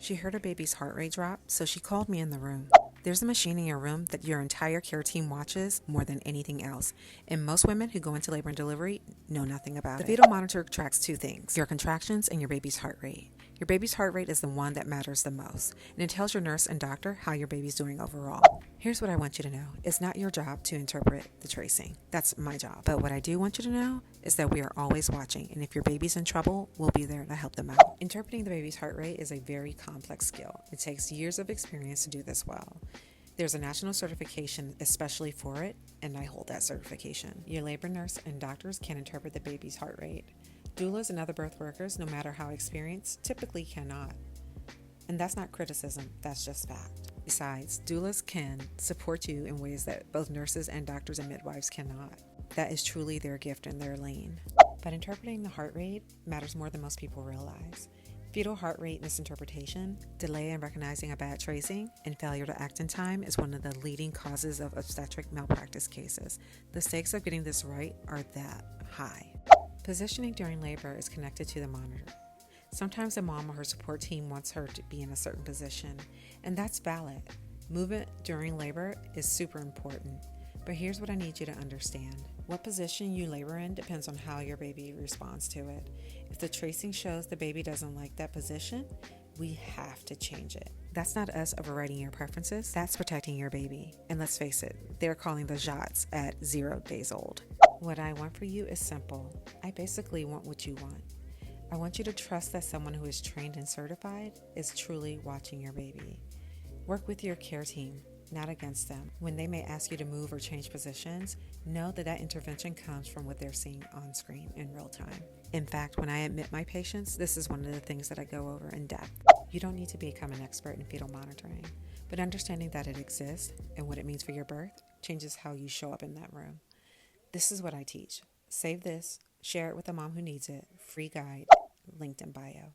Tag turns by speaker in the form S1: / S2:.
S1: She heard her baby's heart rate drop, so she called me in the room. There's a machine in your room that your entire care team watches more than anything else, and most women who go into labor and delivery know nothing about it. The fetal monitor tracks two things: your contractions and your baby's heart rate. Your baby's heart rate is the one that matters the most, and it tells your nurse and doctor how your baby's doing overall. Here's what I want you to know. It's not your job to interpret the tracing. That's my job. But what I do want you to know is that we are always watching, and if your baby's in trouble, we'll be there to help them out. Interpreting the baby's heart rate is a very complex skill. It takes years of experience to do this well. There's a national certification especially for it, and I hold that certification. Your labor nurse and doctors can interpret the baby's heart rate. Doulas and other birth workers, no matter how experienced, typically cannot. And that's not criticism, that's just fact. Besides, doulas can support you in ways that both nurses and doctors and midwives cannot. That is truly their gift and their lane. But interpreting the heart rate matters more than most people realize. Fetal heart rate misinterpretation, delay in recognizing a bad tracing, and failure to act in time is one of the leading causes of obstetric malpractice cases. The stakes of getting this right are that high. Positioning during labor is connected to the monitor. Sometimes a mom or her support team wants her to be in a certain position, and that's valid. Movement during labor is super important, but here's what I need you to understand. What position you labor in depends on how your baby responds to it. If the tracing shows the baby doesn't like that position, we have to change it. That's not us overriding your preferences, that's protecting your baby. And let's face it, they're calling the shots at 0 days old. What I want for you is simple. I basically want what you want. I want you to trust that someone who is trained and certified is truly watching your baby. Work with your care team, not against them. When they may ask you to move or change positions, know that that intervention comes from what they're seeing on screen in real time. In fact, when I admit my patients, this is one of the things that I go over in depth. You don't need to become an expert in fetal monitoring, but understanding that it exists and what it means for your birth changes how you show up in that room. This is what I teach. Save this, share it with a mom who needs it. Free guide, linked in bio.